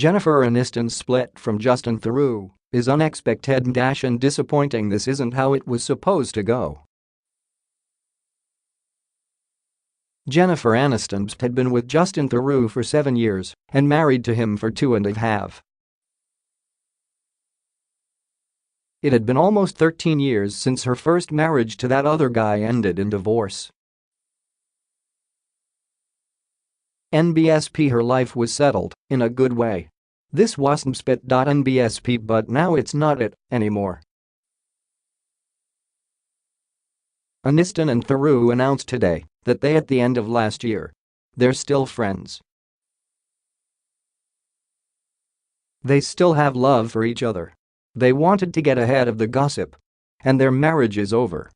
Jennifer Aniston's split from Justin Theroux is unexpected and disappointing. This isn't how it was supposed to go. Jennifer Anistonnbsp had been with Justin Theroux for 7 years and married to him for 2.5. It had been almost 13 years since her first marriage to that other guy ended in divorce. NBSP, her life was settled, in a good way. This wasn't it.nbsp, but now it's not it anymore. Aniston and Theroux announced today that they, at the end of last year, they're still friends. They still have love for each other. They wanted to get ahead of the gossip. And their marriage is over.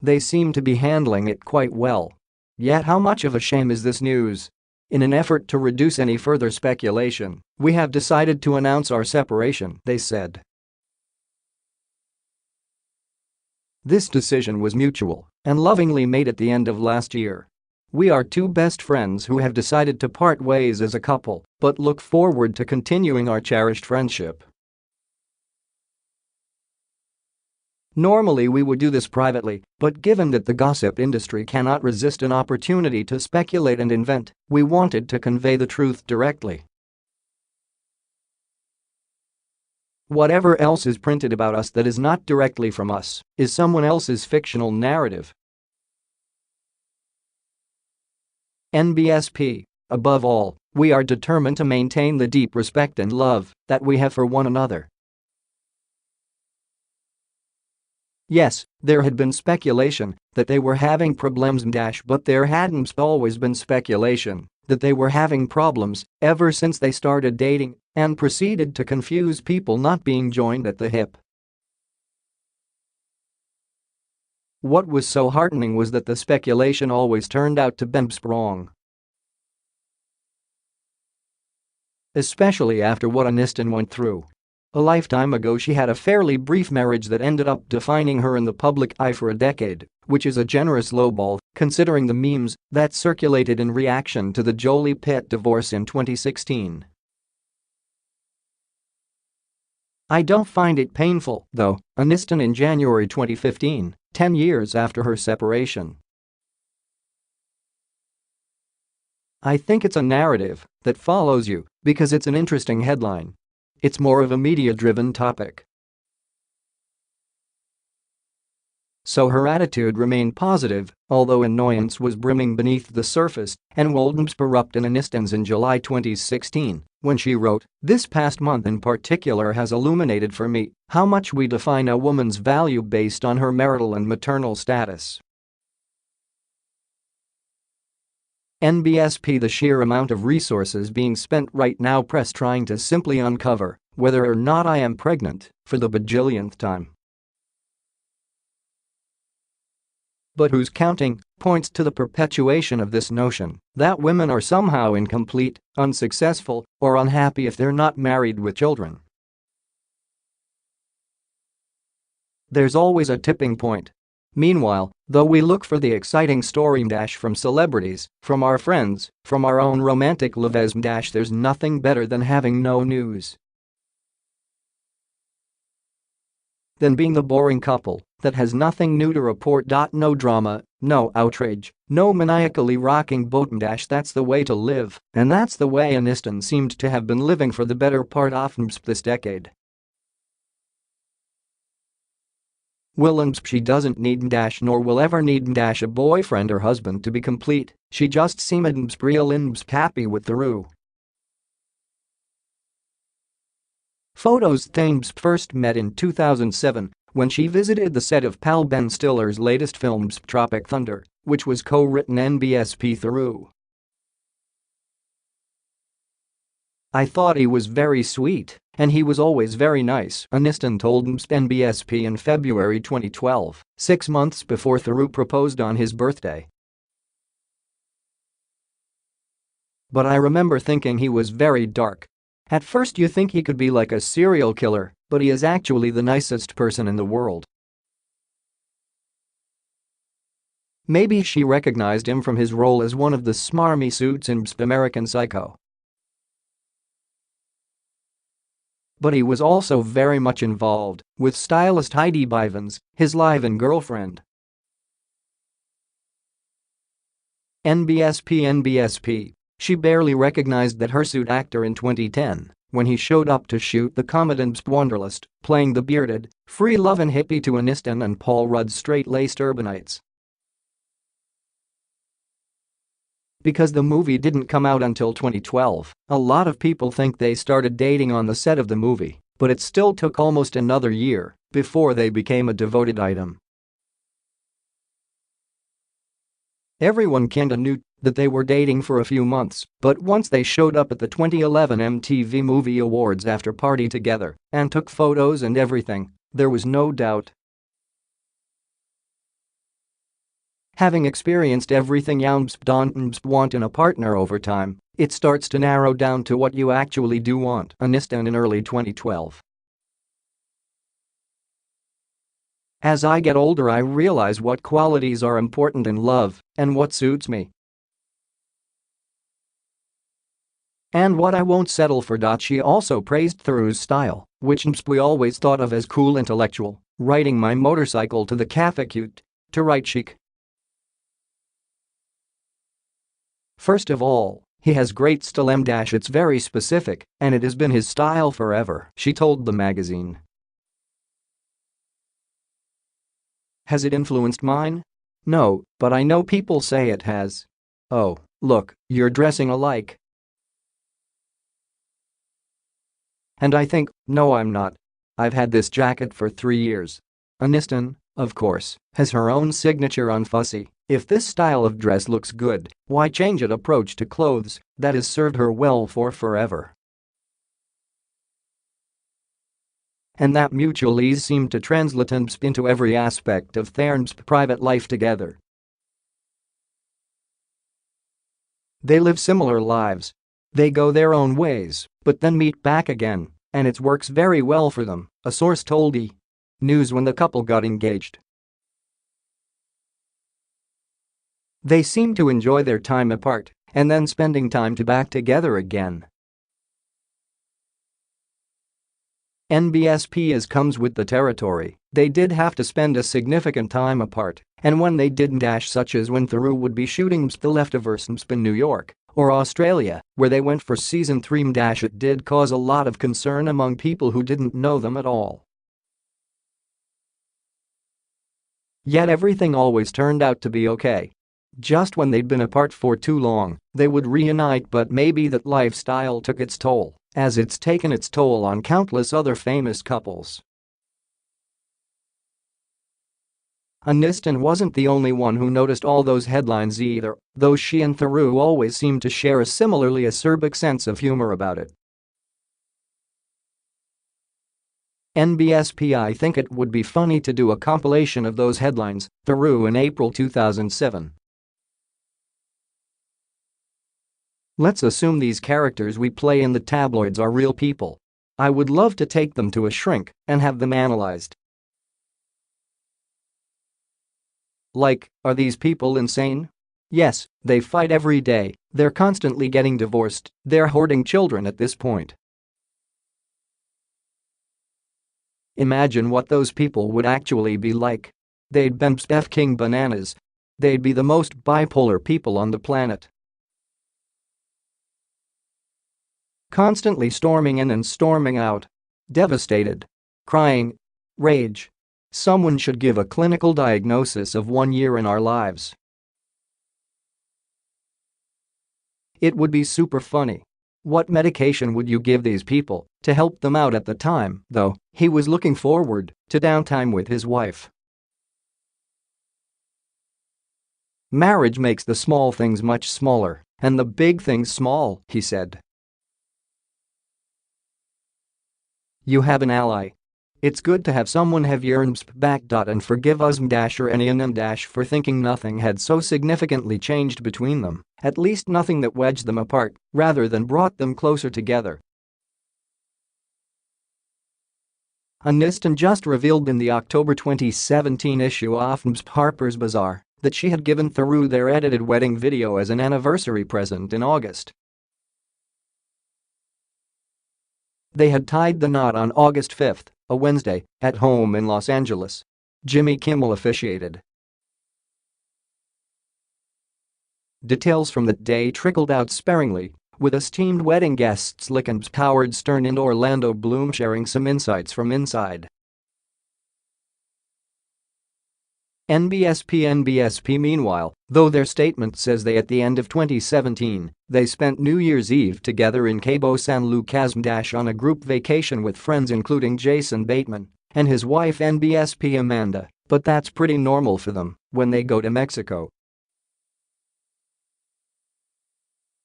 They seem to be handling it quite well. Yet how much of a shame is this news? In an effort to reduce any further speculation, we have decided to announce our separation, they said. This decision was mutual and lovingly made at the end of last year. We are two best friends who have decided to part ways as a couple, but look forward to continuing our cherished friendship. Normally we would do this privately, but given that the gossip industry cannot resist an opportunity to speculate and invent, we wanted to convey the truth directly. Whatever else is printed about us that is not directly from us is someone else's fictional narrative. NBSP. Above all, we are determined to maintain the deep respect and love that we have for one another. Yes, there had been speculation that they were having problemsmdash, but there hadn't always been speculation that they were having problems ever since they started dating and proceeded to confuse people not being joined at the hip. What was so heartening was that the speculation always turned out to be wrong. Especially after what Aniston went through. A lifetime ago she had a fairly brief marriage that ended up defining her in the public eye for a decade, which is a generous lowball considering the memes that circulated in reaction to the Jolie-Pitt divorce in 2016. I don't find it painful, though, Aniston in January 2015, 10 years after her separation. I think it's a narrative that follows you because it's an interesting headline. It's more of a media-driven topic. So her attitude remained positive, although annoyance was brimming beneath the surface, and wouldn'tBsp erupt in Aniston's in July 2016 when she wrote, "This past month in particular has illuminated for me how much we define a woman's value based on her marital and maternal status." NBSP. The sheer amount of resources being spent right now press trying to simply uncover whether or not I am pregnant for the bajillionth time. But who's counting points to the perpetuation of this notion that women are somehow incomplete, unsuccessful, or unhappy if they're not married with children. There's always a tipping point. Meanwhile, though we look for the exciting story-dash from celebrities, from our friends, from our own romantic lives-dash, there's nothing better than having no news. Than being the boring couple that has nothing new to report. No drama, no outrage, no maniacally rocking boat-dash. That's the way to live, and that's the way Aniston seemed to have been living for the better part of this decade. She doesn't need dash nor will ever need dash a boyfriend or husband to be complete. She just seemed real happy with Theroux. Photos. They first met in 2007 when she visited the set of pal Ben Stiller's latest film Tropic Thunder, which was co-written NBSP Theroux. I thought he was very sweet, and he was always very nice, Aniston told NBSP in February 2012, 6 months before Theroux proposed on his birthday. But I remember thinking he was very dark. At first you think he could be like a serial killer, but he is actually the nicest person in the world. Maybe she recognized him from his role as one of the smarmy suits in American Psycho. But he was also very much involved with stylist Heidi Bivens, his live-in girlfriend. NBSP. She barely recognized that Hirsute actor in 2010 when he showed up to shoot the Commandant's Wanderlust, playing the bearded, free-lovin' hippie to Aniston and Paul Rudd's straight-laced urbanites. Because the movie didn't come out until 2012, a lot of people think they started dating on the set of the movie, but it still took almost another year before they became a devoted item. Everyone kinda knew that they were dating for a few months, but once they showed up at the 2011 MTV Movie Awards after party together and took photos and everything, there was no doubt. Having experienced everything you want in a partner over time, it starts to narrow down to what you actually do want. Aniston in early 2012. As I get older, I realize what qualities are important in love and what suits me. And what I won't settle for. She also praised Theroux's style, which we always thought of as cool intellectual, riding my motorcycle to the cafe cute, to write chic. First of all, he has great style. It's very specific, and it has been his style forever, she told the magazine. Has it influenced mine? No, but I know people say it has. Oh, look, you're dressing alike. And I think, no I'm not. I've had this jacket for 3 years. Aniston, of course, has her own signature on fussy. If this style of dress looks good, why change it? Approach to clothes that has served her well for forever. And that mutual ease seemed to translate into every aspect of Theroux's private life together. They live similar lives. They go their own ways, but then meet back again, and it works very well for them, a source told E! News when the couple got engaged. They seem to enjoy their time apart and then spending time back together again. NBSP as comes with the territory, they did have to spend a significant time apart, and when they didn't, such as when Theroux would be shooting The Leftovers in New York or Australia, where they went for season 3, it did cause a lot of concern among people who didn't know them at all. Yet everything always turned out to be okay. Just when they'd been apart for too long, they would reunite, but maybe that lifestyle took its toll, as it's taken its toll on countless other famous couples. Aniston wasn't the only one who noticed all those headlines either, though she and Theroux always seemed to share a similarly acerbic sense of humor about it. NBSP I think it would be funny to do a compilation of those headlines, Theroux in April 2007. Let's assume these characters we play in the tabloids are real people. I would love to take them to a shrink and have them analyzed. Like, are these people insane? Yes, they fight every day, they're constantly getting divorced, they're hoarding children at this point. Imagine what those people would actually be like. They'd benbsp king bananas. They'd be the most bipolar people on the planet. Constantly storming in and storming out. Devastated. Crying. Rage. Someone should give a clinical diagnosis of 1 year in our lives. It would be super funny. What medication would you give these people to help them out at the time, though? He was looking forward to downtime with his wife. Marriage makes the small things much smaller and the big things small, he said. You have an ally. It's good to have someone have your back. And forgive wasbsp or Anistonnbsp for thinking nothing had so significantly changed between them, at least nothing that wedged them apart rather than brought them closer together. Aniston just revealed in the October 2017 issue of Harper's Bazaar that she had given Theroux their edited wedding video as an anniversary present in August. They had tied the knot on August 5, a Wednesday, at home in Los Angeles. Jimmy Kimmel officiated. Details from that day trickled out sparingly, with esteemed wedding guests like Howard Stern and Orlando Bloom sharing some insights from inside. NBSP meanwhile, though their statement says they at the end of 2017, they spent New Year's Eve together in Cabo San Lucas on a group vacation with friends including Jason Bateman and his wife NBSP Amanda, but that's pretty normal for them when they go to Mexico.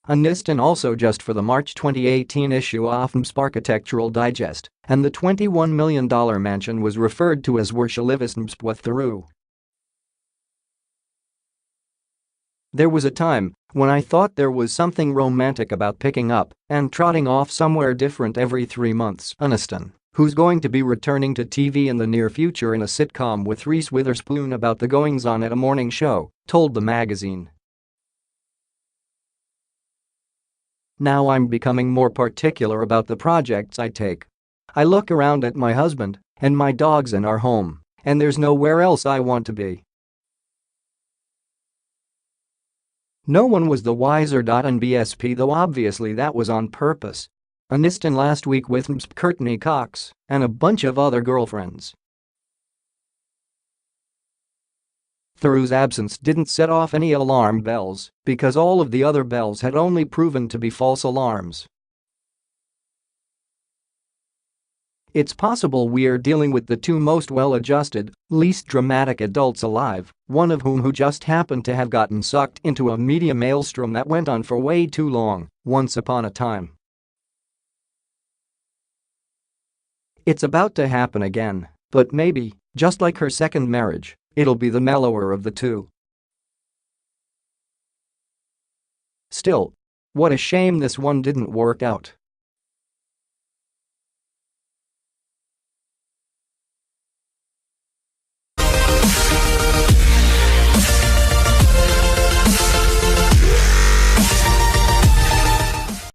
Aniston also just for the March 2018 issue of wouldn'Bsp Architectural Digest, and the $21 million mansion was referred to as wouldn'Bsp with Theroux. There was a time when I thought there was something romantic about picking up and trotting off somewhere different every 3 months. Aniston, who's going to be returning to TV in the near future in a sitcom with Reese Witherspoon about the goings-on at a morning show, told the magazine. Now I'm becoming more particular about the projects I take. I look around at my husband and my dogs and our home, and there's nowhere else I want to be. No one was the wiser. .nbsp, though obviously that was on purpose. Aniston last week with Courtney Cox and a bunch of other girlfriends. Theroux's absence didn't set off any alarm bells because all of the other bells had only proven to be false alarms. It's possible we're dealing with the two most well-adjusted, least dramatic adults alive, one of whom who just happened to have gotten sucked into a media maelstrom that went on for way too long, once upon a time. It's about to happen again, but maybe, just like her second marriage, it'll be the mellower of the two. Still, what a shame this one didn't work out.